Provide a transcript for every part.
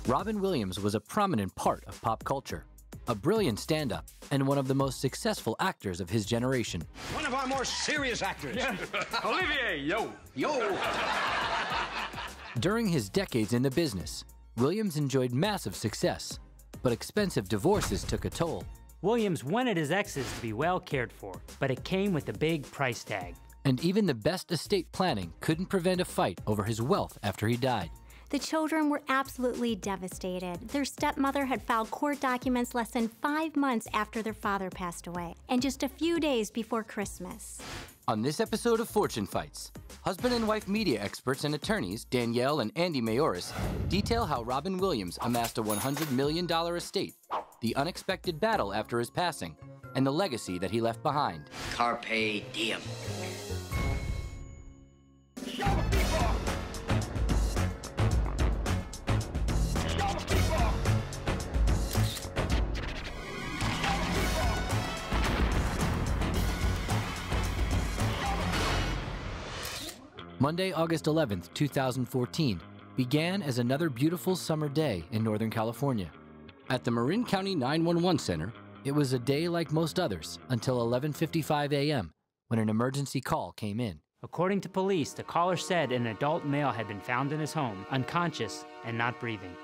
Robin Williams was a prominent part of pop culture, a brilliant stand-up, and one of the most successful actors of his generation. One of our more serious actors. Yeah. Olivier, yo. Yo. During his decades in the business, Williams enjoyed massive success, but expensive divorces took a toll. Williams wanted his exes to be well cared for, but it came with a big price tag. And even the best estate planning couldn't prevent a fight over his wealth after he died. The children were absolutely devastated. Their stepmother had filed court documents less than 5 months after their father passed away, and just a few days before Christmas. On this episode of Fortune Fights, husband and wife media experts and attorneys Danielle and Andy Mayoris detail how Robin Williams amassed a $100 million estate, the unexpected battle after his passing, and the legacy that he left behind. Carpe diem. Monday, August 11th, 2014, began as another beautiful summer day in Northern California. At the Marin County 911 Center, it was a day like most others until 11:55 a.m. when an emergency call came in. According to police, the caller said an adult male had been found in his home, unconscious and not breathing.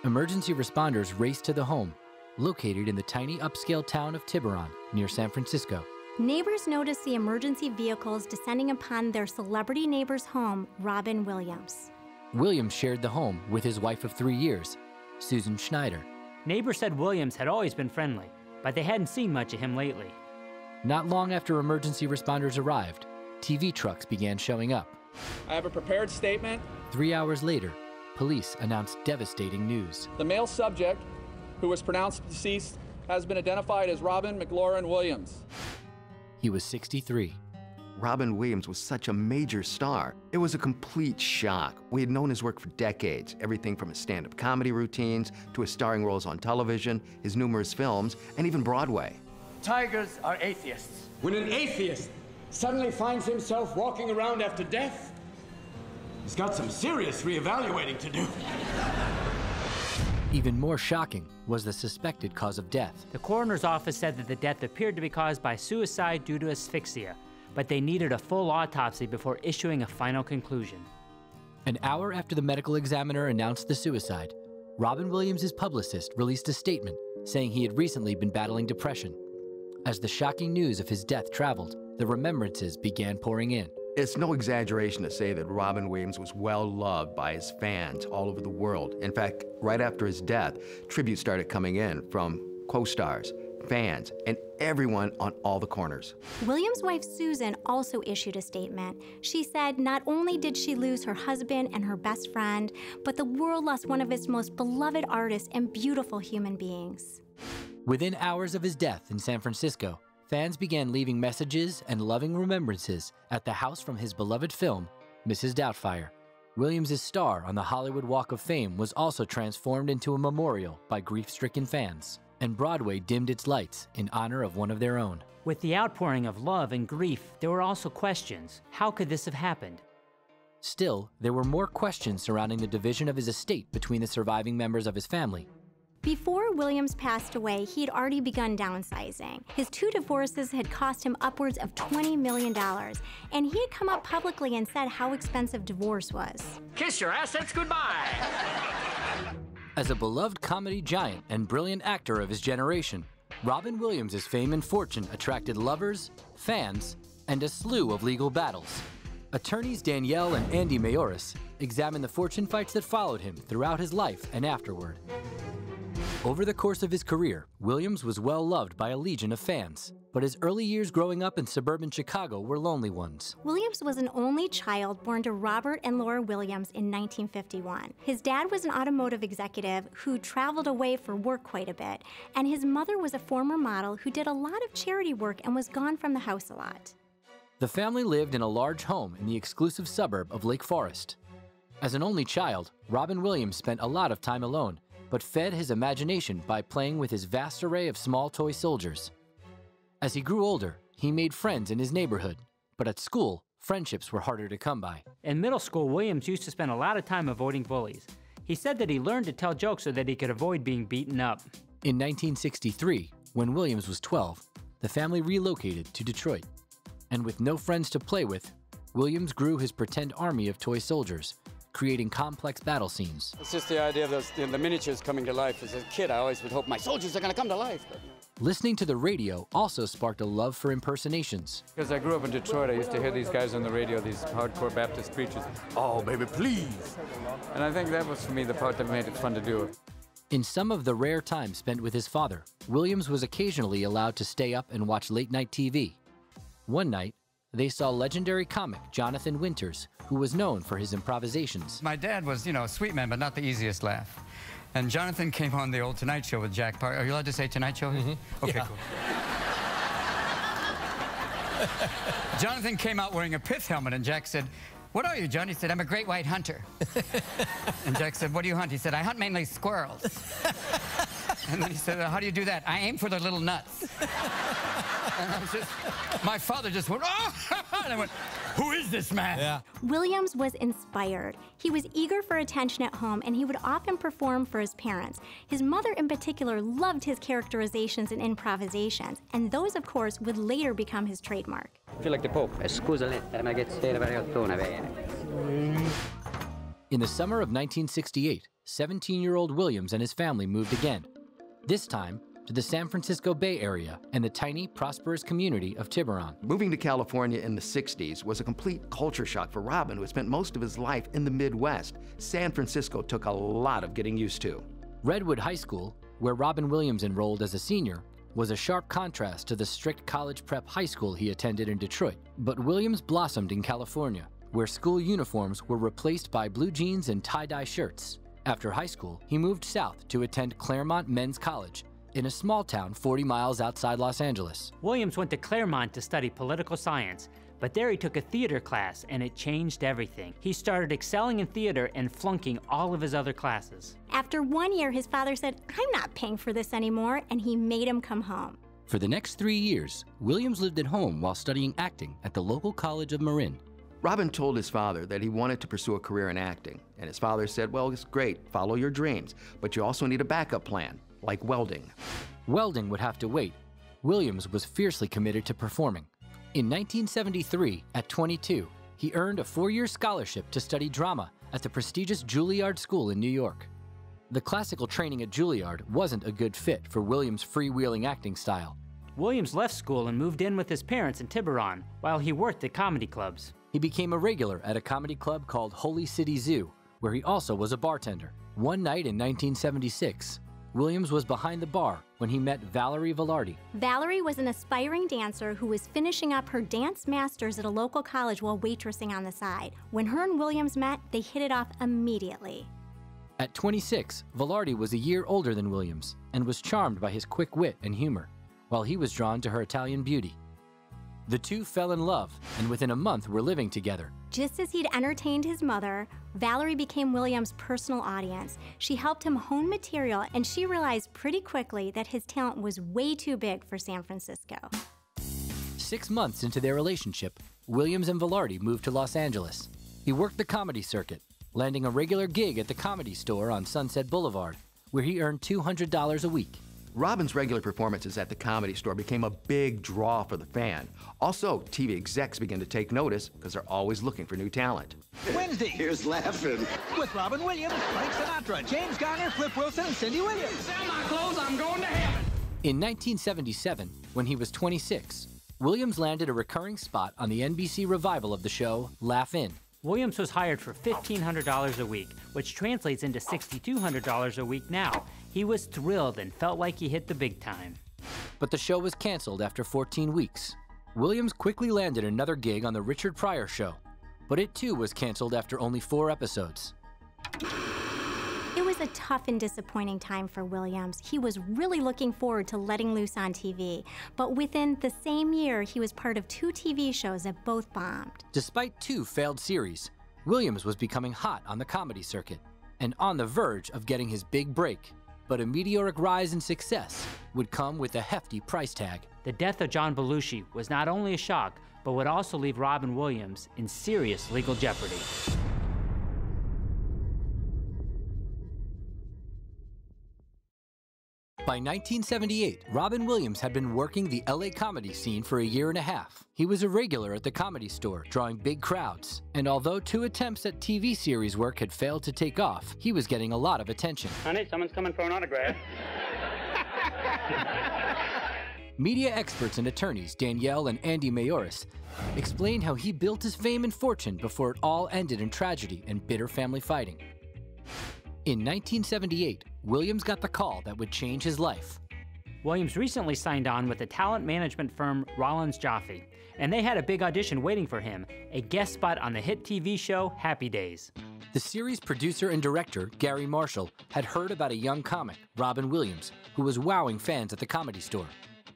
Emergency responders raced to the home, located in the tiny upscale town of Tiburon, near San Francisco. Neighbors noticed the emergency vehicles descending upon their celebrity neighbor's home, Robin Williams. Williams shared the home with his wife of 3 years, Susan Schneider. Neighbors said Williams had always been friendly, but they hadn't seen much of him lately. Not long after emergency responders arrived, TV trucks began showing up. I have a prepared statement. 3 hours later, police announced devastating news. The male subject, who was pronounced deceased, has been identified as Robin McLaurin Williams. He was 63. Robin Williams was such a major star. It was a complete shock. We had known his work for decades, everything from his stand-up comedy routines to his starring roles on television, his numerous films, and even Broadway. Tigers are atheists. When an atheist suddenly finds himself walking around after death, he's got some serious reevaluating to do. Even more shocking was the suspected cause of death. The coroner's office said that the death appeared to be caused by suicide due to asphyxia, but they needed a full autopsy before issuing a final conclusion. An hour after the medical examiner announced the suicide, Robin Williams' publicist released a statement saying he had recently been battling depression. As the shocking news of his death traveled, the remembrances began pouring in. It's no exaggeration to say that Robin Williams was well loved by his fans all over the world. In fact, right after his death, tributes started coming in from co-stars, fans, and everyone on all the corners. Williams' wife Susan also issued a statement. She said not only did she lose her husband and her best friend, but the world lost one of its most beloved artists and beautiful human beings. Within hours of his death in San Francisco, fans began leaving messages and loving remembrances at the house from his beloved film, Mrs. Doubtfire. Williams' star on the Hollywood Walk of Fame was also transformed into a memorial by grief-stricken fans, and Broadway dimmed its lights in honor of one of their own. With the outpouring of love and grief, there were also questions. How could this have happened? Still, there were more questions surrounding the division of his estate between the surviving members of his family. Before Williams passed away, he had already begun downsizing. His 2 divorces had cost him upwards of $20 million, and he had come out publicly and said how expensive divorce was. Kiss your assets goodbye. As a beloved comedy giant and brilliant actor of his generation, Robin Williams' fame and fortune attracted lovers, fans, and a slew of legal battles. Attorneys Danielle and Andy Mayoris examined the fortune fights that followed him throughout his life and afterward. Over the course of his career, Williams was well loved by a legion of fans, but his early years growing up in suburban Chicago were lonely ones. Williams was an only child born to Robert and Laura Williams in 1951. His dad was an automotive executive who traveled away for work quite a bit, and his mother was a former model who did a lot of charity work and was gone from the house a lot. The family lived in a large home in the exclusive suburb of Lake Forest. As an only child, Robin Williams spent a lot of time alone, but fed his imagination by playing with his vast array of small toy soldiers. As he grew older, he made friends in his neighborhood, but at school, friendships were harder to come by. In middle school, Williams used to spend a lot of time avoiding bullies. He said that he learned to tell jokes so that he could avoid being beaten up. In 1963, when Williams was 12, the family relocated to Detroit. And with no friends to play with, Williams grew his pretend army of toy soldiers, creating complex battle scenes. It's just the idea of those, the miniatures coming to life. As a kid, I always would hope my soldiers are going to come to life. But... Listening to the radio also sparked a love for impersonations. Because I grew up in Detroit, I used to hear these guys on the radio, these hardcore Baptist preachers. Oh, baby, please. And I think that was, for me, the part that made it fun to do. In some of the rare time spent with his father, Williams was occasionally allowed to stay up and watch late-night TV. One night, they saw legendary comic Jonathan Winters, who was known for his improvisations. My dad was, a sweet man, but not the easiest laugh. And Jonathan came on the old Tonight Show with Jack Parker. Are you allowed to say Tonight Show? Mm-hmm. Okay, yeah. Cool. Jonathan came out wearing a pith helmet, and Jack said, "What are you, John?" He said, "I'm a great white hunter." And Jack said, "What do you hunt?" He said, "I hunt mainly squirrels." And then he said, "How do you do that?" "I aim for their little nuts." And I was just, my father just went, "Oh!" And I went, "Who is this man?" Yeah. Williams was inspired. He was eager for attention at home, and he would often perform for his parents. His mother in particular loved his characterizations and improvisations, and those, of course, would later become his trademark. I feel like the Pope. In the summer of 1968, 17-year-old Williams and his family moved again, this time to the San Francisco Bay Area and the tiny, prosperous community of Tiburon. Moving to California in the 60s was a complete culture shock for Robin, who had spent most of his life in the Midwest. San Francisco took a lot of getting used to. Redwood High School, where Robin Williams enrolled as a senior, was a sharp contrast to the strict college prep high school he attended in Detroit. But Williams blossomed in California, where school uniforms were replaced by blue jeans and tie-dye shirts. After high school, he moved south to attend Claremont Men's College, in a small town 40 miles outside Los Angeles. Williams went to Claremont to study political science, but there he took a theater class, and it changed everything. He started excelling in theater and flunking all of his other classes. After 1 year, his father said, "I'm not paying for this anymore," and he made him come home. For the next 3 years, Williams lived at home while studying acting at the local College of Marin. Robin told his father that he wanted to pursue a career in acting, and his father said, "Well, it's great, follow your dreams, but you also need a backup plan, like welding." Welding would have to wait. Williams was fiercely committed to performing. In 1973, at 22, he earned a 4-year scholarship to study drama at the prestigious Juilliard School in New York. The classical training at Juilliard wasn't a good fit for Williams' freewheeling acting style. Williams left school and moved in with his parents in Tiburon while he worked at comedy clubs. He became a regular at a comedy club called Holy City Zoo, where he also was a bartender. One night in 1976, Williams was behind the bar when he met Valerie Velarde. Valerie was an aspiring dancer who was finishing up her dance masters at a local college while waitressing on the side. When her and Williams met, they hit it off immediately. At 26, Velarde was a year older than Williams and was charmed by his quick wit and humor, while he was drawn to her Italian beauty. The two fell in love, and within a month were living together. Just as he'd entertained his mother, Valerie became Williams' personal audience. She helped him hone material, and she realized pretty quickly that his talent was way too big for San Francisco. 6 months into their relationship, Williams and Velarde moved to Los Angeles. He worked the comedy circuit, landing a regular gig at the Comedy Store on Sunset Boulevard, where he earned $200 a week. Robin's regular performances at the Comedy Store became a big draw for the fan. Also, TV execs began to take notice because they're always looking for new talent. Wednesday. Here's laughing. With Robin Williams, Frank Sinatra, James Garner, Flip Wilson, and Cindy Williams. Sell my clothes, I'm going to heaven. In 1977, when he was 26, Williams landed a recurring spot on the NBC revival of the show Laugh In. Williams was hired for $1,500 a week, which translates into $6,200 a week now. He was thrilled and felt like he hit the big time. But the show was canceled after 14 weeks. Williams quickly landed another gig on The Richard Pryor Show, but it too was canceled after only 4 episodes. It was a tough and disappointing time for Williams. He was really looking forward to letting loose on TV, but within the same year, he was part of 2 TV shows that both bombed. Despite 2 failed series, Williams was becoming hot on the comedy circuit and on the verge of getting his big break. But a meteoric rise in success would come with a hefty price tag. The death of John Belushi was not only a shock, but would also leave Robin Williams in serious legal jeopardy. By 1978, Robin Williams had been working the LA comedy scene for a year and a half. He was a regular at the Comedy Store, drawing big crowds. And although 2 attempts at TV series work had failed to take off, he was getting a lot of attention. Honey, someone's coming for an autograph. Media experts and attorneys Danielle and Andy Mayoris explained how he built his fame and fortune before it all ended in tragedy and bitter family fighting. In 1978, Williams got the call that would change his life. Williams recently signed on with the talent management firm Rollins Joffe, and they had a big audition waiting for him, a guest spot on the hit TV show Happy Days. The series producer and director, Gary Marshall, had heard about a young comic, Robin Williams, who was wowing fans at the Comedy Store.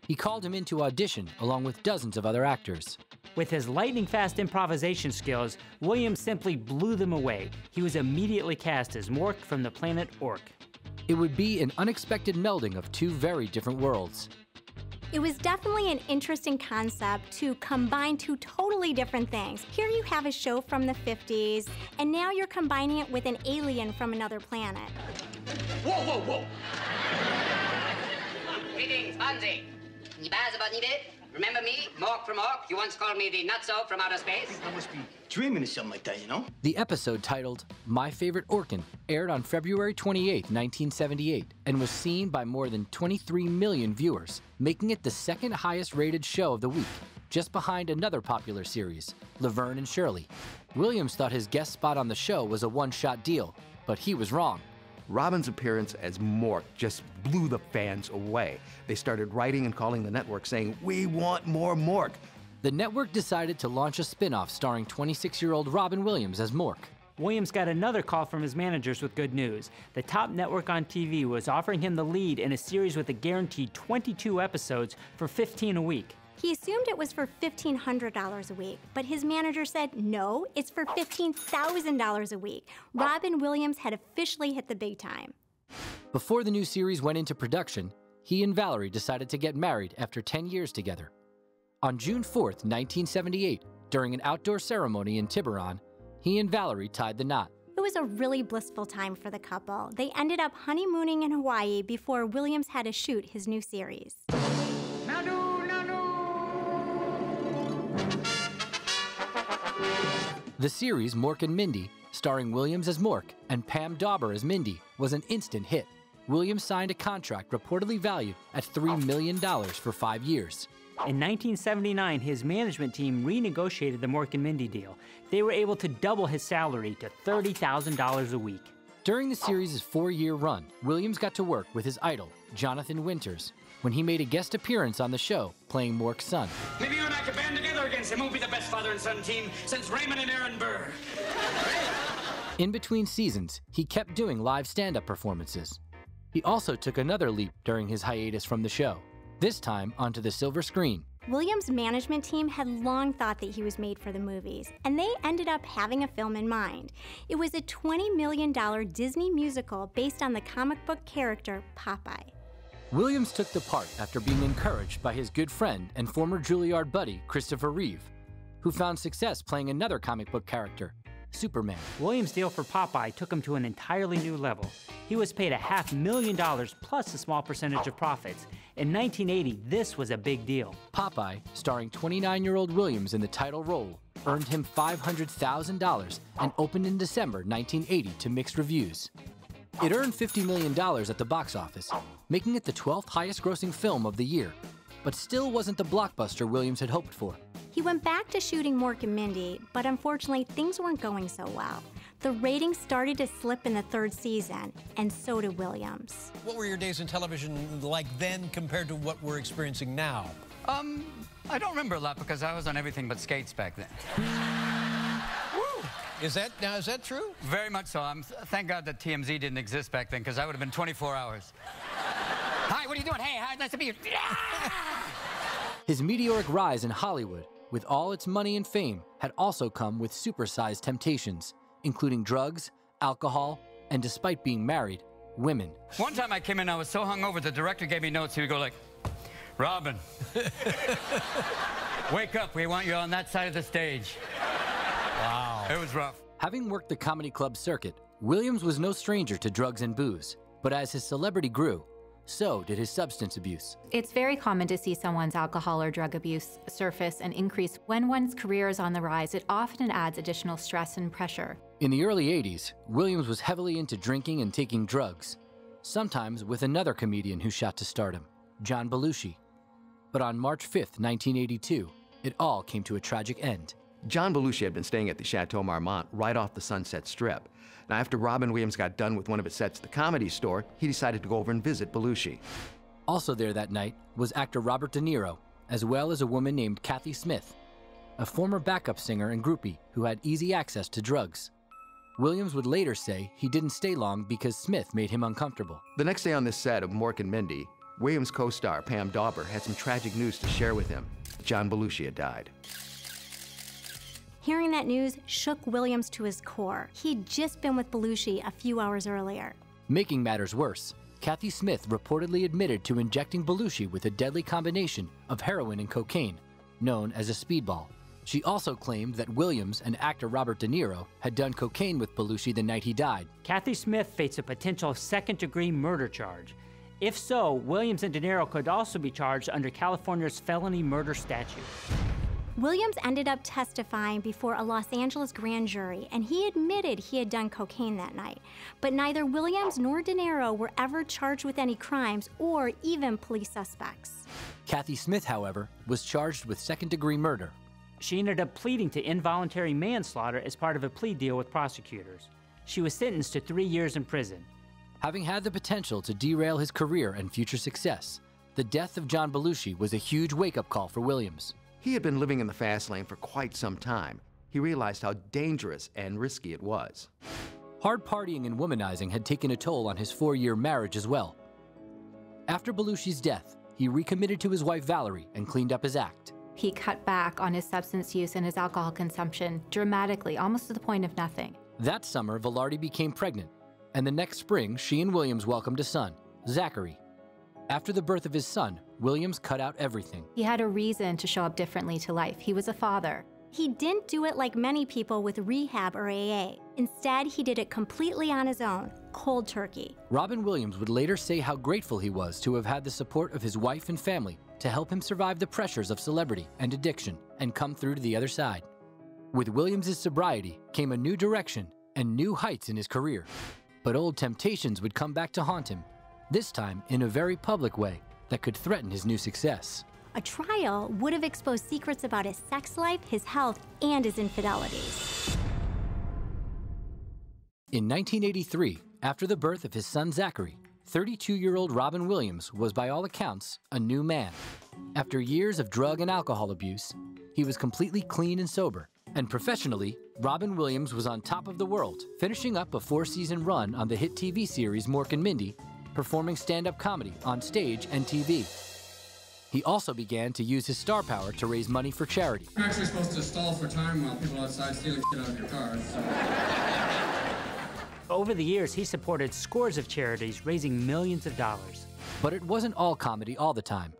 He called him in to audition along with dozens of other actors. With his lightning-fast improvisation skills, Williams simply blew them away. He was immediately cast as Mork from the planet Ork. It would be an unexpected melding of 2 very different worlds. It was definitely an interesting concept to combine 2 totally different things. Here you have a show from the 50s, and now you're combining it with an alien from another planet. Whoa, whoa, whoa! Greetings, Hansi. Remember me, Mork from Ork? You once called me the nutso from outer space. I must be dreaming of something like that, you know? The episode, titled My Favorite Orkin, aired on February 28, 1978, and was seen by more than 23 million viewers, making it the 2nd highest rated show of the week, just behind another popular series, Laverne and Shirley. Williams thought his guest spot on the show was a one-shot deal, but he was wrong. Robin's appearance as Mork just blew the fans away. They started writing and calling the network saying, "We want more Mork." The network decided to launch a spin-off starring 26-year-old Robin Williams as Mork. Williams got another call from his managers with good news. The top network on TV was offering him the lead in a series with a guaranteed 22 episodes for $15 a week. He assumed it was for $1,500 a week, but his manager said, no, it's for $15,000 a week. Robin Williams had officially hit the big time. Before the new series went into production, he and Valerie decided to get married after 10 years together. On June 4th, 1978, during an outdoor ceremony in Tiburon, he and Valerie tied the knot. It was a really blissful time for the couple. They ended up honeymooning in Hawaii before Williams had to shoot his new series. The series, Mork and Mindy, starring Williams as Mork and Pam Dauber as Mindy, was an instant hit. Williams signed a contract reportedly valued at $3 million for 5 years. In 1979, his management team renegotiated the Mork and Mindy deal. They were able to double his salary to $30,000 a week. During the series' 4-year run, Williams got to work with his idol, Jonathan Winters, when he made a guest appearance on the show, playing Mork's son. Maybe you and I could band together against him. We'll be the best father and son team since Raymond and Aaron Burr. In between seasons, he kept doing live stand-up performances. He also took another leap during his hiatus from the show, this time onto the silver screen. Williams' management team had long thought that he was made for the movies, and they ended up having a film in mind. It was a $20 million Disney musical based on the comic book character Popeye. Williams took the part after being encouraged by his good friend and former Juilliard buddy, Christopher Reeve, who found success playing another comic book character, Superman. Williams' deal for Popeye took him to an entirely new level. He was paid $500,000 plus a small percentage of profits. In 1980, this was a big deal. Popeye, starring 29-year-old Williams in the title role, earned him $500,000 and opened in December 1980 to mixed reviews. It earned $50 million at the box office, making it the 12th highest-grossing film of the year, but still wasn't the blockbuster Williams had hoped for. He went back to shooting Mork and Mindy, but unfortunately things weren't going so well. The ratings started to slip in the 3rd season, and so did Williams. What were your days in television like then compared to what we're experiencing now? I don't remember a lot because I was on everything but skates back then. Is that true? Very much so. Thank God that TMZ didn't exist back then because I would have been 24 hours. Hi, what are you doing? Hey, hi, nice to meet you. His meteoric rise in Hollywood, with all its money and fame, had also come with supersized temptations, including drugs, alcohol, and despite being married, women. One time I came in, I was so hungover, the director gave me notes. He would go like, Robin, wake up, we want you on that side of the stage. Wow. It was rough. Having worked the comedy club circuit, Williams was no stranger to drugs and booze, but as his celebrity grew, so did his substance abuse. It's very common to see someone's alcohol or drug abuse surface and increase. When one's career is on the rise, it often adds additional stress and pressure. In the early 80s, Williams was heavily into drinking and taking drugs, sometimes with another comedian who shot to stardom, John Belushi. But on March 5th, 1982, it all came to a tragic end. John Belushi had been staying at the Chateau Marmont right off the Sunset Strip. Now, after Robin Williams got done with one of his sets at the Comedy Store, he decided to go over and visit Belushi. Also there that night was actor Robert De Niro, as well as a woman named Kathy Smith, a former backup singer and groupie who had easy access to drugs. Williams would later say he didn't stay long because Smith made him uncomfortable. The next day on this set of Mork and Mindy, Williams' co-star Pam Dauber had some tragic news to share with him. John Belushi had died. Hearing that news shook Williams to his core. He'd just been with Belushi a few hours earlier. Making matters worse, Kathy Smith reportedly admitted to injecting Belushi with a deadly combination of heroin and cocaine, known as a speedball. She also claimed that Williams and actor Robert De Niro had done cocaine with Belushi the night he died. Kathy Smith faced a potential second-degree murder charge. If so, Williams and De Niro could also be charged under California's felony murder statute. Williams ended up testifying before a Los Angeles grand jury, and he admitted he had done cocaine that night. But neither Williams nor De Niro were ever charged with any crimes or even police suspects. Kathy Smith, however, was charged with second-degree murder. She ended up pleading to involuntary manslaughter as part of a plea deal with prosecutors. She was sentenced to 3 years in prison. Having had the potential to derail his career and future success, the death of John Belushi was a huge wake-up call for Williams. He had been living in the fast lane for quite some time. He realized how dangerous and risky it was. Hard partying and womanizing had taken a toll on his 4-year marriage as well. After Belushi's death, he recommitted to his wife Valerie and cleaned up his act. He cut back on his substance use and his alcohol consumption dramatically, almost to the point of nothing. That summer, Velarde became pregnant, and the next spring, she and Williams welcomed a son, Zachary. After the birth of his son, Williams cut out everything. He had a reason to show up differently to life. He was a father. He didn't do it like many people with rehab or AA. Instead, he did it completely on his own, cold turkey. Robin Williams would later say how grateful he was to have had the support of his wife and family to help him survive the pressures of celebrity and addiction and come through to the other side. With Williams' sobriety came a new direction and new heights in his career. But old temptations would come back to haunt him, this time in a very public way that could threaten his new success. A trial would have exposed secrets about his sex life, his health, and his infidelities. In 1983, after the birth of his son Zachary, 32-year-old Robin Williams was by all accounts a new man. After years of drug and alcohol abuse, he was completely clean and sober. And professionally, Robin Williams was on top of the world, finishing up a 4-season run on the hit TV series Mork and Mindy, performing stand-up comedy on stage and TV. He also began to use his star power to raise money for charity. You're actually supposed to stall for time while people outside stealing shit out of your cars. Over the years, he supported scores of charities, raising millions of dollars. But it wasn't all comedy all the time.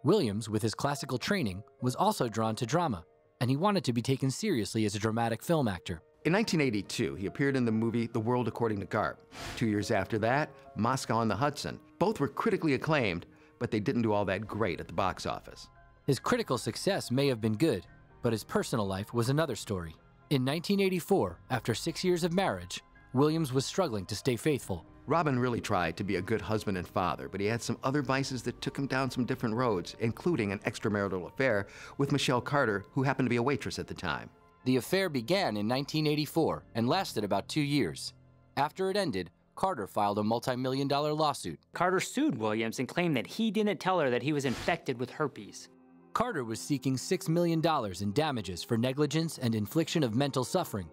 Williams, with his classical training, was also drawn to drama, and he wanted to be taken seriously as a dramatic film actor. In 1982, he appeared in the movie The World According to Garp. 2 years after that, Moscow on the Hudson. Both were critically acclaimed, but they didn't do all that great at the box office. His critical success may have been good, but his personal life was another story. In 1984, after 6 years of marriage, Williams was struggling to stay faithful. Robin really tried to be a good husband and father, but he had some other vices that took him down some different roads, including an extramarital affair with Michelle Carter, who happened to be a waitress at the time. The affair began in 1984 and lasted about 2 years. After it ended, Carter filed a multi-million-dollar lawsuit. Carter sued Williams and claimed that he didn't tell her that he was infected with herpes. Carter was seeking $6 million in damages for negligence and infliction of mental suffering.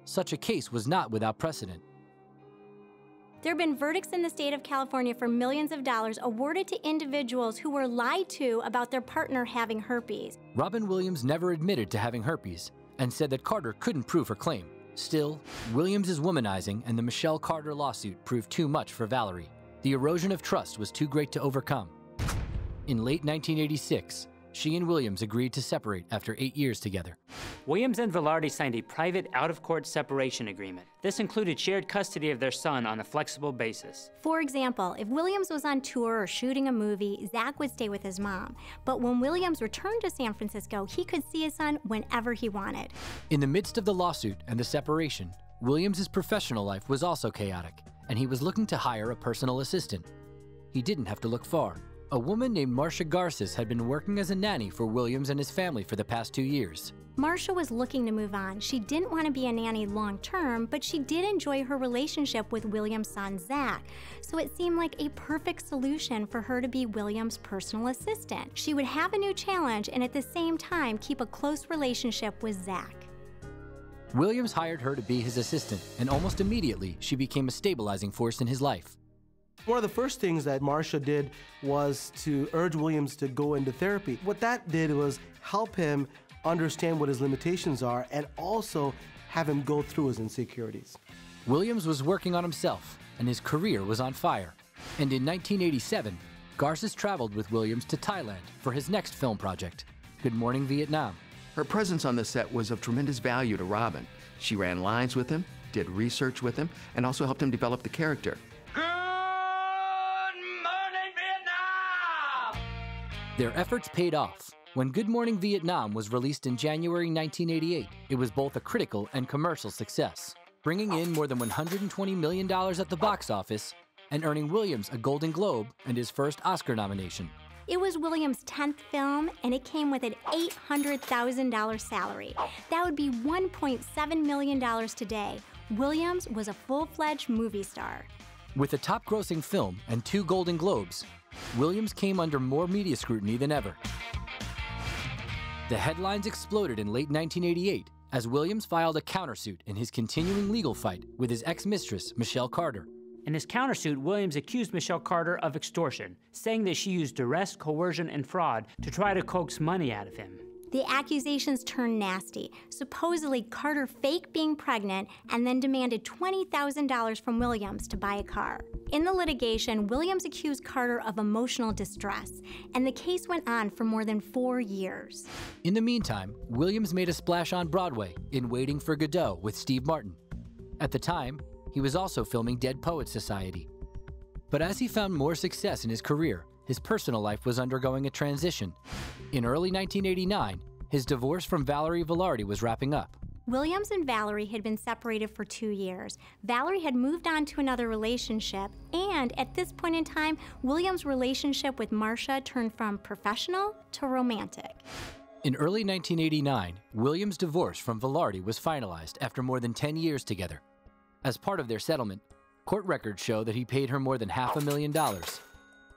Such a case was not without precedent. There have been verdicts in the state of California for millions of dollars awarded to individuals who were lied to about their partner having herpes. Robin Williams never admitted to having herpes and said that Carter couldn't prove her claim. Still, Williams' womanizing and the Michelle Carter lawsuit proved too much for Valerie. The erosion of trust was too great to overcome. In late 1986, she and Williams agreed to separate after 8 years together. Williams and Velarde signed a private out-of-court separation agreement. This included shared custody of their son on a flexible basis. For example, if Williams was on tour or shooting a movie, Zach would stay with his mom. But when Williams returned to San Francisco, he could see his son whenever he wanted. In the midst of the lawsuit and the separation, Williams' professional life was also chaotic, and he was looking to hire a personal assistant. He didn't have to look far. A woman named Marcia Garces had been working as a nanny for Williams and his family for the past 2 years. Marcia was looking to move on. She didn't want to be a nanny long term, but she did enjoy her relationship with Williams' son, Zach. So it seemed like a perfect solution for her to be Williams' personal assistant. She would have a new challenge and at the same time keep a close relationship with Zach. Williams hired her to be his assistant, and almost immediately she became a stabilizing force in his life. One of the first things that Marcia did was to urge Williams to go into therapy. What that did was help him understand what his limitations are and also have him go through his insecurities. Williams was working on himself, and his career was on fire. And in 1987, Garces traveled with Williams to Thailand for his next film project, Good Morning Vietnam. Her presence on the set was of tremendous value to Robin. She ran lines with him, did research with him, and also helped him develop the character. Their efforts paid off. When Good Morning Vietnam was released in January 1988, it was both a critical and commercial success, bringing in more than $120 million at the box office and earning Williams a Golden Globe and his first Oscar nomination. It was Williams' 10th film, and it came with an $800,000 salary. That would be $1.7 million today. Williams was a full-fledged movie star. With a top-grossing film and 2 Golden Globes, Williams came under more media scrutiny than ever. The headlines exploded in late 1988 as Williams filed a countersuit in his continuing legal fight with his ex-mistress, Michelle Carter. In his countersuit, Williams accused Michelle Carter of extortion, saying that she used duress, coercion, and fraud to try to coax money out of him. The accusations turned nasty. Supposedly, Carter faked being pregnant and then demanded $20,000 from Williams to buy a car. In the litigation, Williams accused Carter of emotional distress, and the case went on for more than 4 years. In the meantime, Williams made a splash on Broadway in Waiting for Godot with Steve Martin. At the time, he was also filming Dead Poets Society. But as he found more success in his career, his personal life was undergoing a transition. In early 1989, his divorce from Valerie Velarde was wrapping up. Williams and Valerie had been separated for 2 years. Valerie had moved on to another relationship, and at this point in time, Williams' relationship with Marcia turned from professional to romantic. In early 1989, Williams' divorce from Velarde was finalized after more than 10 years together. As part of their settlement, court records show that he paid her more than $500,000.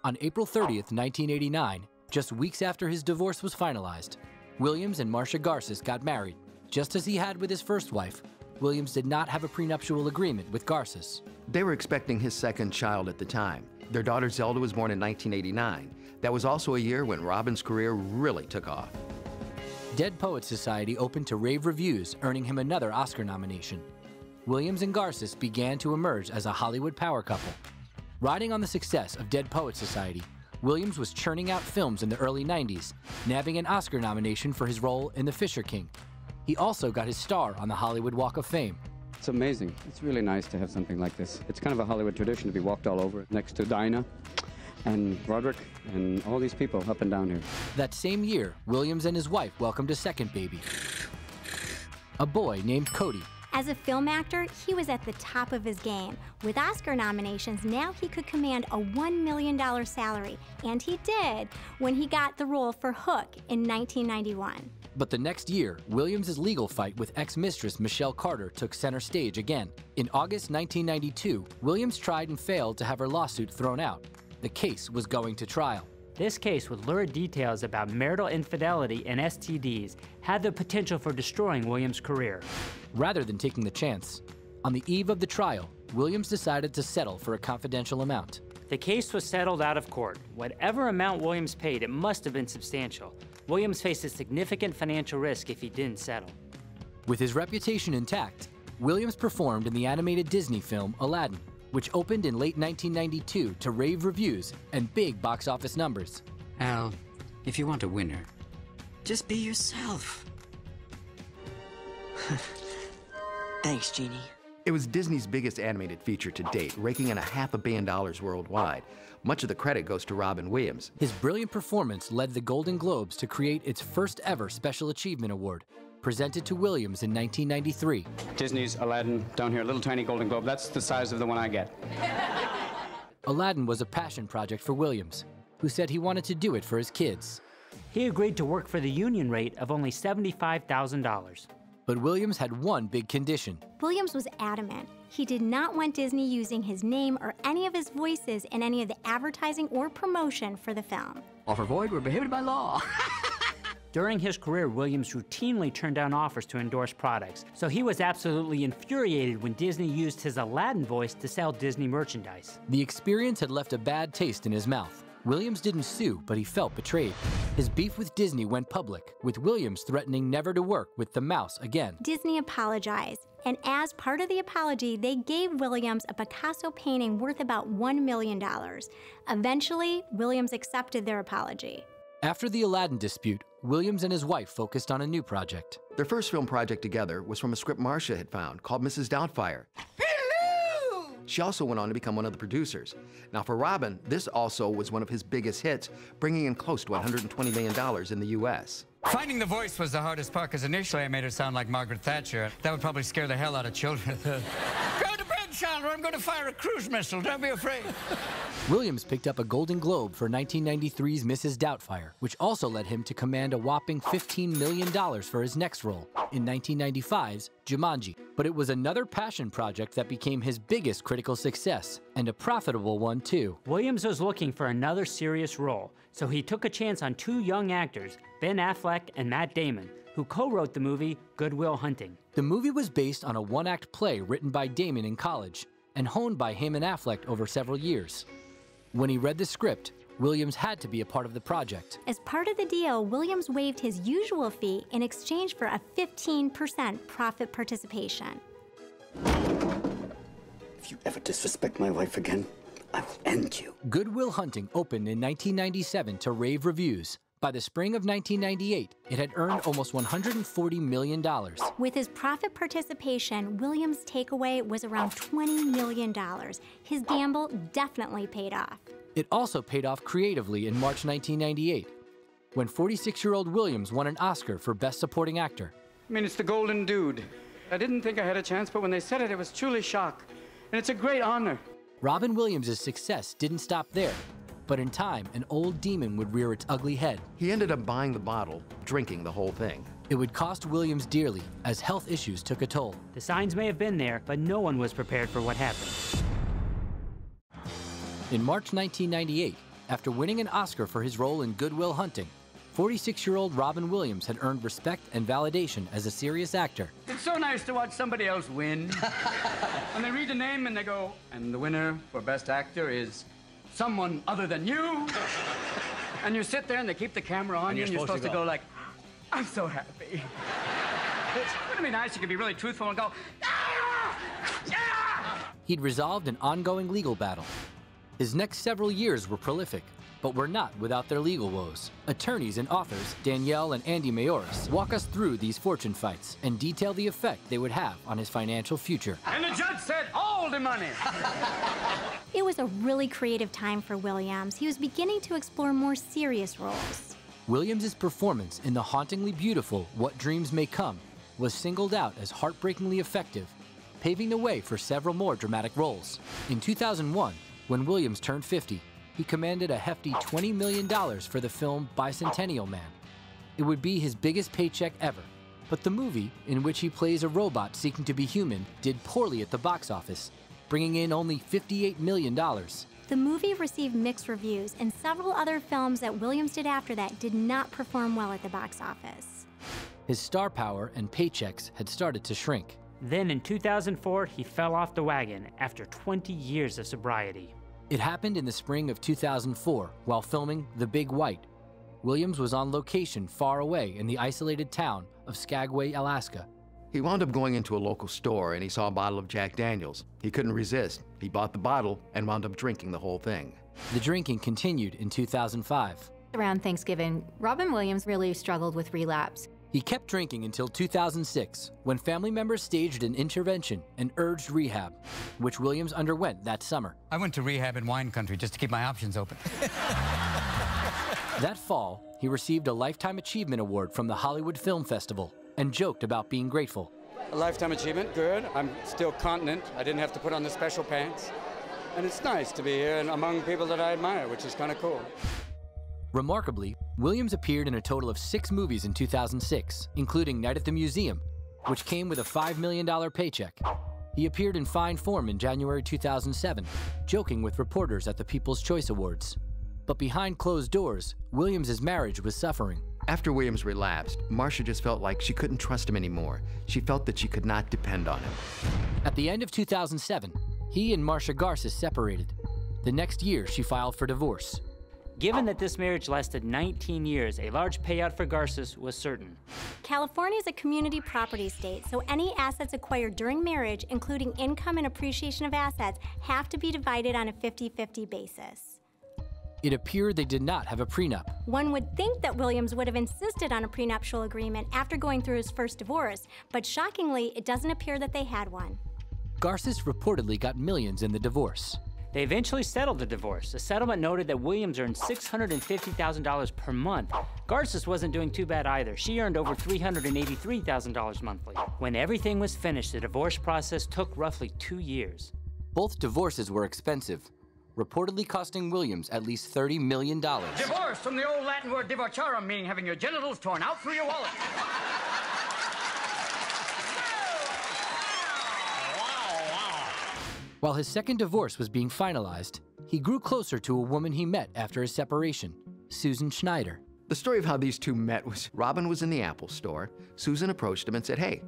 On April 30th, 1989, just weeks after his divorce was finalized, Williams and Marcia Garces got married. Just as he had with his first wife, Williams did not have a prenuptial agreement with Garces. They were expecting his second child at the time. Their daughter Zelda was born in 1989. That was also a year when Robin's career really took off. Dead Poets Society opened to rave reviews, earning him another Oscar nomination. Williams and Garces began to emerge as a Hollywood power couple. Riding on the success of Dead Poets Society, Williams was churning out films in the early 90s, nabbing an Oscar nomination for his role in The Fisher King. He also got his star on the Hollywood Walk of Fame. It's amazing. It's really nice to have something like this. It's kind of a Hollywood tradition to be walked all over next to Dinah and Roderick and all these people up and down here. That same year, Williams and his wife welcomed a second baby, a boy named Cody. As a film actor, he was at the top of his game. With Oscar nominations, now he could command a $1 million salary, and he did when he got the role for Hook in 1991. But the next year, Williams' legal fight with ex-mistress Michelle Carter took center stage again. In August 1992, Williams tried and failed to have her lawsuit thrown out. The case was going to trial. This case, with lurid details about marital infidelity and STDs, had the potential for destroying Williams' career. Rather than taking the chance, on the eve of the trial, Williams decided to settle for a confidential amount. The case was settled out of court. Whatever amount Williams paid, it must have been substantial. Williams faced a significant financial risk if he didn't settle. With his reputation intact, Williams performed in the animated Disney film Aladdin, which opened in late 1992 to rave reviews and big box office numbers. Al, if you want a winner, Just be yourself. Thanks, Genie. It was Disney's biggest animated feature to date, raking in $500 million worldwide. Much of the credit goes to Robin Williams. His brilliant performance led the Golden Globes to create its first ever Special Achievement Award, presented to Williams in 1993. Disney's Aladdin, down here, little tiny Golden Globe. That's the size of the one I get. Aladdin was a passion project for Williams, who said he wanted to do it for his kids. He agreed to work for the union rate of only $75,000. But Williams had one big condition. Williams was adamant. He did not want Disney using his name or any of his voices in any of the advertising or promotion for the film. Offer void, we're prohibited by law. During his career, Williams routinely turned down offers to endorse products, so he was absolutely infuriated when Disney used his Aladdin voice to sell Disney merchandise. The experience had left a bad taste in his mouth. Williams didn't sue, but he felt betrayed. His beef with Disney went public, with Williams threatening never to work with the mouse again. Disney apologized, and as part of the apology, they gave Williams a Picasso painting worth about $1 million. Eventually, Williams accepted their apology. After the Aladdin dispute, Williams and his wife focused on a new project. Their first film project together was from a script Marcia had found called Mrs. Doubtfire. She also went on to become one of the producers. Now for Robin, this also was one of his biggest hits, bringing in close to $120 million in the US. Finding the voice was the hardest part, because initially I made her sound like Margaret Thatcher. That would probably scare the hell out of children. Go to bed, child, or I'm going to fire a cruise missile. Don't be afraid. Williams picked up a Golden Globe for 1993's Mrs. Doubtfire, which also led him to command a whopping $15 million for his next role in 1995's Jumanji. But it was another passion project that became his biggest critical success, and a profitable one too. Williams was looking for another serious role, so he took a chance on two young actors, Ben Affleck and Matt Damon, who co-wrote the movie Good Will Hunting. The movie was based on a one-act play written by Damon in college and honed by him and Affleck over several years. When he read the script, Williams had to be a part of the project. As part of the deal, Williams waived his usual fee in exchange for a 15% profit participation. If you ever disrespect my wife again, I will end you. Good Will Hunting opened in 1997 to rave reviews. By the spring of 1998, it had earned almost $140 million. With his profit participation, Williams' takeaway was around $20 million. His gamble definitely paid off. It also paid off creatively in March 1998, when 46-year-old Williams won an Oscar for Best Supporting Actor. I mean, it's the Golden Dude. I didn't think I had a chance, but when they said it, it was truly shock. And it's a great honor. Robin Williams' success didn't stop there. But in time, an old demon would rear its ugly head. He ended up buying the bottle, drinking the whole thing. It would cost Williams dearly, as health issues took a toll. The signs may have been there, but no one was prepared for what happened. In March 1998, after winning an Oscar for his role in Good Will Hunting, 46-year-old Robin Williams had earned respect and validation as a serious actor. It's so nice to watch somebody else win. And they read the name and they go, and the winner for Best Actor is someone other than you. And you sit there and they keep the camera on you and you're supposed to go like, I'm so happy. Wouldn't it be nice? You could be really truthful and go, ah! Yeah! He'd resolved an ongoing legal battle. His next several years were prolific, but were not without their legal woes. Attorneys and authors, Danielle and Andy Mayoris, walk us through these fortune fights and detail the effect they would have on his financial future. And the judge said, all the money. It was a really creative time for Williams. He was beginning to explore more serious roles. Williams' performance in the hauntingly beautiful What Dreams May Come was singled out as heartbreakingly effective, paving the way for several more dramatic roles. In 2001, when Williams turned 50, he commanded a hefty $20 million for the film Bicentennial Man. It would be his biggest paycheck ever, but the movie, in which he plays a robot seeking to be human, did poorly at the box office, bringing in only $58 million. The movie received mixed reviews, and several other films that Williams did after that did not perform well at the box office. His star power and paychecks had started to shrink. Then in 2004, he fell off the wagon after 20 years of sobriety. It happened in the spring of 2004 while filming The Big White. Williams was on location far away in the isolated town of Skagway, Alaska. He wound up going into a local store and he saw a bottle of Jack Daniels. He couldn't resist. He bought the bottle and wound up drinking the whole thing. The drinking continued in 2005. Around Thanksgiving, Robin Williams really struggled with relapse. He kept drinking until 2006, when family members staged an intervention and urged rehab, which Williams underwent that summer. I went to rehab in wine country just to keep my options open. That fall, he received a Lifetime Achievement Award from the Hollywood Film Festival and joked about being grateful. A lifetime achievement, good. I'm still continent. I didn't have to put on the special pants. And it's nice to be here and among people that I admire, which is kind of cool. Remarkably, Williams appeared in a total of 6 movies in 2006, including Night at the Museum, which came with a $5 million paycheck. He appeared in fine form in January 2007, joking with reporters at the People's Choice Awards. But behind closed doors, Williams' marriage was suffering. After Williams relapsed, Marcia just felt like she couldn't trust him anymore. She felt that she could not depend on him. At the end of 2007, he and Marcia Garces separated. The next year, she filed for divorce. Given that this marriage lasted 19 years, a large payout for Garces was certain. California is a community property state, so any assets acquired during marriage, including income and appreciation of assets, have to be divided on a 50-50 basis. It appeared they did not have a prenup. One would think that Williams would have insisted on a prenuptial agreement after going through his first divorce, but shockingly, it doesn't appear that they had one. Garces reportedly got millions in the divorce. They eventually settled the divorce. The settlement noted that Williams earned $650,000 per month. Garces wasn't doing too bad either. She earned over $383,000 monthly. When everything was finished, the divorce process took roughly 2 years. Both divorces were expensive, reportedly costing Williams at least $30 million. Divorce from the old Latin word divorcarum, meaning having your genitals torn out through your wallet. While his second divorce was being finalized, he grew closer to a woman he met after his separation, Susan Schneider. The story of how these two met was Robin was in the Apple store. Susan approached him and said, "Hey."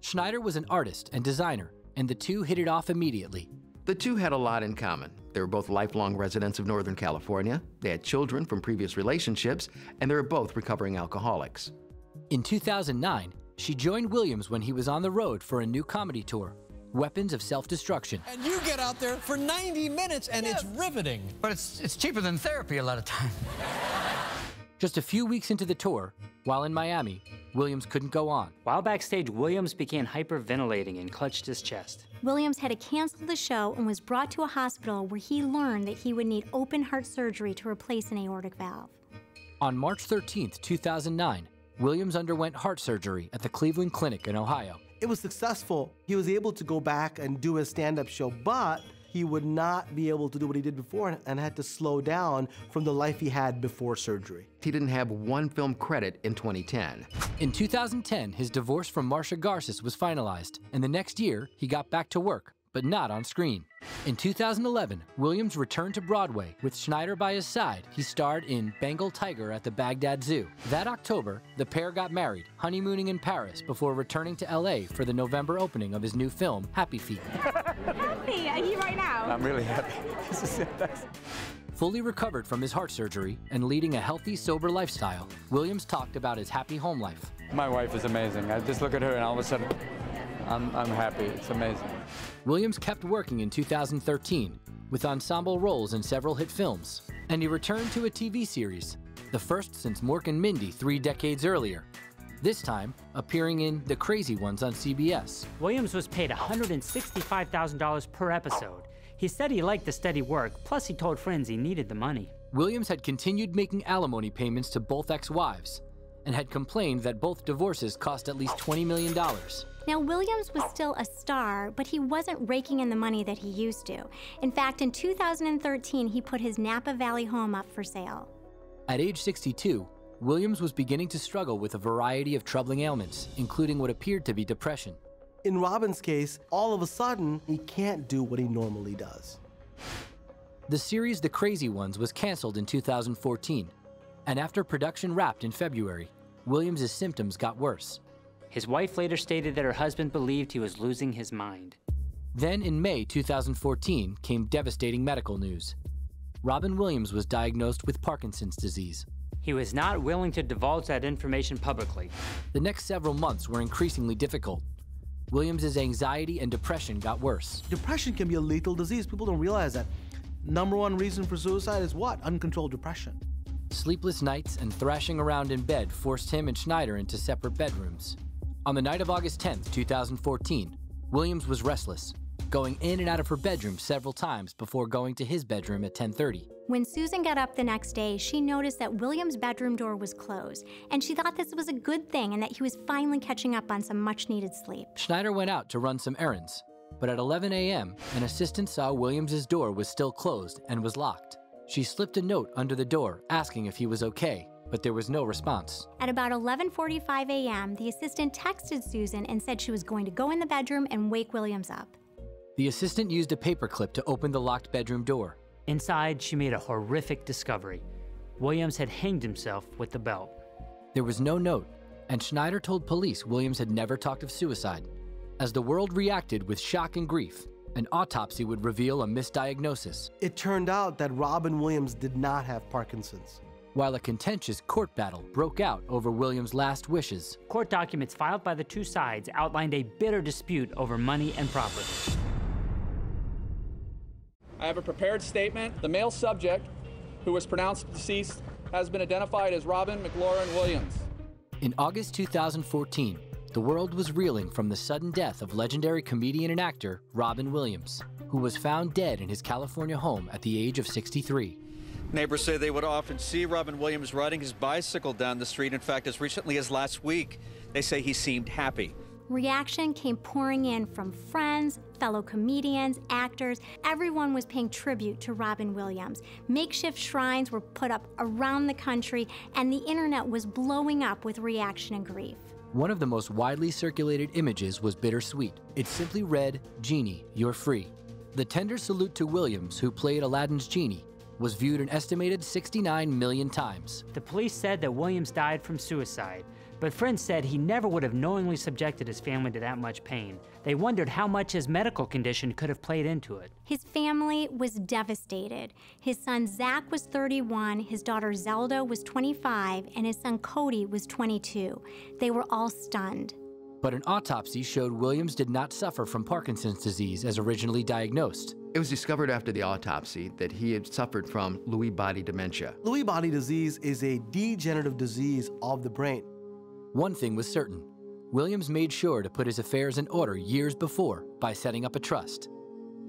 Schneider was an artist and designer, and the two hit it off immediately. The two had a lot in common. They were both lifelong residents of Northern California. They had children from previous relationships, and they were both recovering alcoholics. In 2009, she joined Williams when he was on the road for a new comedy tour, Weapons of Self-Destruction. And you get out there for 90 minutes, and it's riveting. But it's cheaper than therapy a lot of time. Just a few weeks into the tour, while in Miami, Williams couldn't go on. While backstage, Williams began hyperventilating and clutched his chest. Williams had to cancel the show and was brought to a hospital where he learned that he would need open heart surgery to replace an aortic valve. On March 13, 2009, Williams underwent heart surgery at the Cleveland Clinic in Ohio. It was successful. He was able to go back and do his stand-up show, but he would not be able to do what he did before and had to slow down from the life he had before surgery. He didn't have one film credit in 2010. In 2010, his divorce from Marcia Garces was finalized, and the next year, he got back to work, but not on screen. In 2011, Williams returned to Broadway. With Schneider by his side, he starred in Bengal Tiger at the Baghdad Zoo. That October, the pair got married, honeymooning in Paris before returning to LA for the November opening of his new film, Happy Feet. Hey, are you right now? I'm really happy. This is the best. Fully recovered from his heart surgery and leading a healthy, sober lifestyle, Williams talked about his happy home life. My wife is amazing. I just look at her and all of a sudden, I'm happy. It's amazing. Williams kept working in 2013 with ensemble roles in several hit films, and he returned to a TV series, the first since Mork and Mindy 3 decades earlier, this time appearing in The Crazy Ones on CBS. Williams was paid $165,000 per episode. He said he liked the steady work, plus he told friends he needed the money. Williams had continued making alimony payments to both ex-wives and had complained that both divorces cost at least $20 million. Now, Williams was still a star, but he wasn't raking in the money that he used to. In fact, in 2013, he put his Napa Valley home up for sale. At age 62, Williams was beginning to struggle with a variety of troubling ailments, including what appeared to be depression. In Robin's case, all of a sudden, he can't do what he normally does. The series The Crazy Ones was canceled in 2014, and after production wrapped in February, Williams' symptoms got worse. His wife later stated that her husband believed he was losing his mind. Then in May 2014 came devastating medical news. Robin Williams was diagnosed with Parkinson's disease. He was not willing to divulge that information publicly. The next several months were increasingly difficult. Williams' anxiety and depression got worse. Depression can be a lethal disease. People don't realize that. #1 reason for suicide is what? Uncontrolled depression. Sleepless nights and thrashing around in bed forced him and Schneider into separate bedrooms. On the night of August 10, 2014, Williams was restless, going in and out of her bedroom several times before going to his bedroom at 10:30. When Susan got up the next day, she noticed that Williams' bedroom door was closed, and she thought this was a good thing and that he was finally catching up on some much-needed sleep. Schneider went out to run some errands, but at 11 a.m., an assistant saw Williams' door was still closed and was locked. She slipped a note under the door asking if he was okay, but there was no response. At about 11:45 a.m., the assistant texted Susan and said she was going to go in the bedroom and wake Williams up. The assistant used a paperclip to open the locked bedroom door. Inside, she made a horrific discovery. Williams had hanged himself with the belt. There was no note, and Schneider told police Williams had never talked of suicide. As the world reacted with shock and grief, an autopsy would reveal a misdiagnosis. It turned out that Robin Williams did not have Parkinson's. While a contentious court battle broke out over Williams' last wishes. Court documents filed by the two sides outlined a bitter dispute over money and property. I have a prepared statement. The male subject, who was pronounced deceased, has been identified as Robin McLaurin Williams. In August 2014, the world was reeling from the sudden death of legendary comedian and actor Robin Williams, who was found dead in his California home at the age of 63. Neighbors say they would often see Robin Williams riding his bicycle down the street. In fact, as recently as last week, they say he seemed happy. Reaction came pouring in from friends, fellow comedians, actors. Everyone was paying tribute to Robin Williams. Makeshift shrines were put up around the country, and the internet was blowing up with reaction and grief. One of the most widely circulated images was bittersweet. It simply read, "Genie, you're free." The tender salute to Williams, who played Aladdin's genie, was viewed an estimated 69 million times. The police said that Williams died from suicide, but friends said he never would have knowingly subjected his family to that much pain. They wondered how much his medical condition could have played into it. His family was devastated. His son Zach was 31, his daughter Zelda was 25, and his son Cody was 22. They were all stunned. But an autopsy showed Williams did not suffer from Parkinson's disease as originally diagnosed. It was discovered after the autopsy that he had suffered from Lewy body dementia. Lewy body disease is a degenerative disease of the brain. One thing was certain. Williams made sure to put his affairs in order years before by setting up a trust.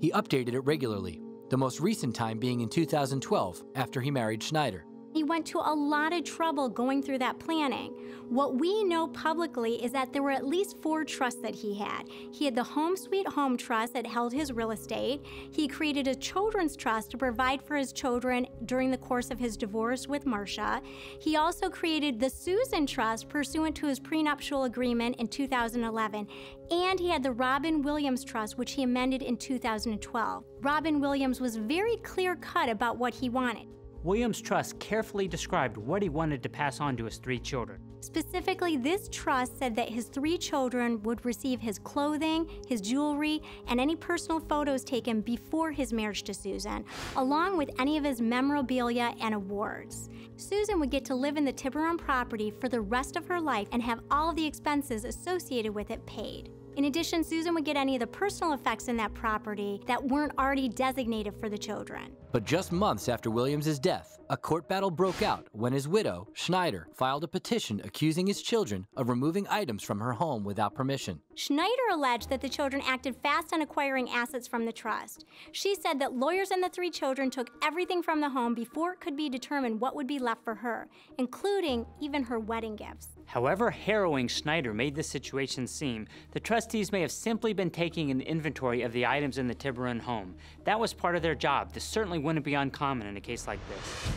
He updated it regularly, the most recent time being in 2012 after he married Schneider. He went to a lot of trouble going through that planning. What we know publicly is that there were at least 4 trusts that he had. He had the Home Sweet Home Trust that held his real estate. He created a children's trust to provide for his children during the course of his divorce with Marcia. He also created the Susan Trust pursuant to his prenuptial agreement in 2011. And he had the Robin Williams Trust, which he amended in 2012. Robin Williams was very clear-cut about what he wanted. Williams' trust carefully described what he wanted to pass on to his 3 children. Specifically, this trust said that his 3 children would receive his clothing, his jewelry, and any personal photos taken before his marriage to Susan, along with any of his memorabilia and awards. Susan would get to live in the Tiburon property for the rest of her life and have all of the expenses associated with it paid. In addition, Susan would get any of the personal effects in that property that weren't already designated for the children. But just months after Williams' death, a court battle broke out when his widow, Schneider, filed a petition accusing his children of removing items from her home without permission. Schneider alleged that the children acted fast on acquiring assets from the trust. She said that lawyers and the 3 children took everything from the home before it could be determined what would be left for her, including even her wedding gifts. However harrowing Schneider made the situation seem, the trustees may have simply been taking an inventory of the items in the Tiburon home. That was part of their job. This certainly wouldn't be uncommon in a case like this.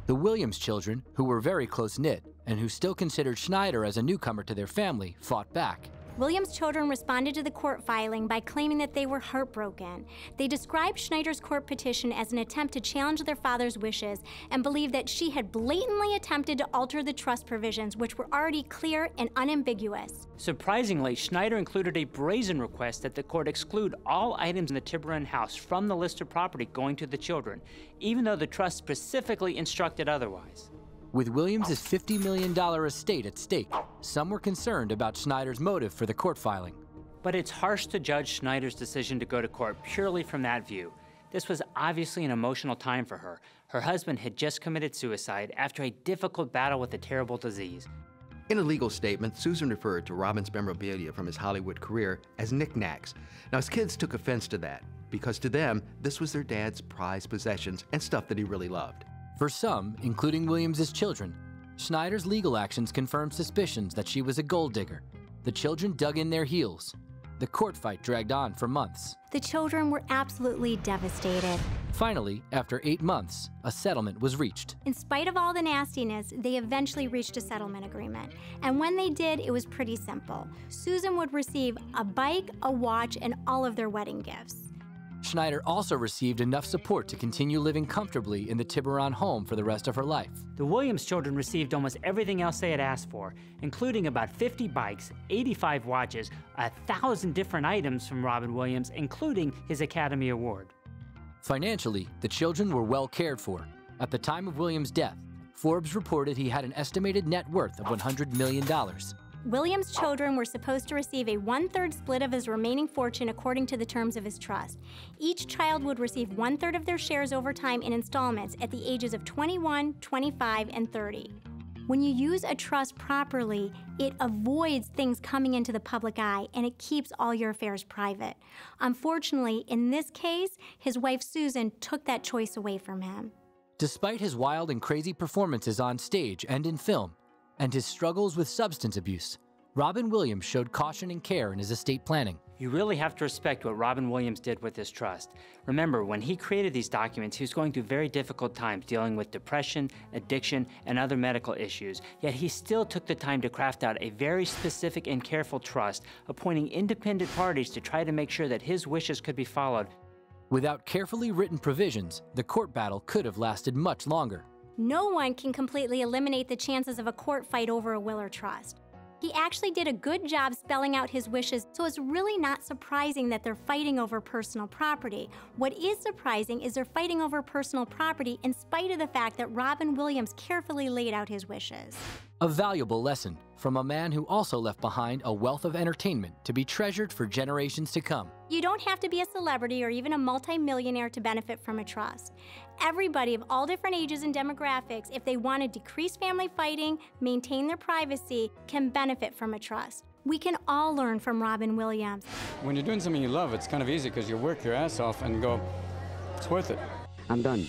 The Williams children, who were very close-knit and who still considered Schneider as a newcomer to their family, fought back. Williams' children responded to the court filing by claiming that they were heartbroken. They described Schneider's court petition as an attempt to challenge their father's wishes and believed that she had blatantly attempted to alter the trust provisions, which were already clear and unambiguous. Surprisingly, Schneider included a brazen request that the court exclude all items in the Tiburon house from the list of property going to the children, even though the trust specifically instructed otherwise. With Williams' $50 million estate at stake, some were concerned about Schneider's motive for the court filing. But it's harsh to judge Schneider's decision to go to court purely from that view. This was obviously an emotional time for her. Her husband had just committed suicide after a difficult battle with a terrible disease. In a legal statement, Susan referred to Robin's memorabilia from his Hollywood career as knickknacks. Now, his kids took offense to that, because to them, this was their dad's prized possessions and stuff that he really loved. For some, including Williams' children, Schneider's legal actions confirmed suspicions that she was a gold digger. The children dug in their heels. The court fight dragged on for months. The children were absolutely devastated. Finally, after 8 months, a settlement was reached. In spite of all the nastiness, they eventually reached a settlement agreement. And when they did, it was pretty simple. Susan would receive a bike, a watch, and all of their wedding gifts. Schneider also received enough support to continue living comfortably in the Tiburon home for the rest of her life. The Williams children received almost everything else they had asked for, including about 50 bikes, 85 watches, 1,000 different items from Robin Williams, including his Academy Award. Financially, the children were well cared for. At the time of Williams' death, Forbes reported he had an estimated net worth of $100 million. Williams' children were supposed to receive a 1/3 split of his remaining fortune according to the terms of his trust. Each child would receive 1/3 of their shares over time in installments at the ages of 21, 25, and 30. When you use a trust properly, it avoids things coming into the public eye and it keeps all your affairs private. Unfortunately, in this case, his wife Susan took that choice away from him. Despite his wild and crazy performances on stage and in film, and his struggles with substance abuse, Robin Williams showed caution and care in his estate planning. You really have to respect what Robin Williams did with his trust. Remember, when he created these documents, he was going through very difficult times dealing with depression, addiction, and other medical issues, yet he still took the time to craft out a very specific and careful trust, appointing independent parties to try to make sure that his wishes could be followed. Without carefully written provisions, the court battle could have lasted much longer. No one can completely eliminate the chances of a court fight over a will or trust. He actually did a good job spelling out his wishes, so it's really not surprising that they're fighting over personal property. What is surprising is they're fighting over personal property in spite of the fact that Robin Williams carefully laid out his wishes. A valuable lesson from a man who also left behind a wealth of entertainment to be treasured for generations to come. You don't have to be a celebrity or even a multimillionaire to benefit from a trust. Everybody of all different ages and demographics, if they want to decrease family fighting, maintain their privacy, can benefit from a trust. We can all learn from Robin Williams. When you're doing something you love, it's kind of easy because you work your ass off and go, it's worth it. I'm done.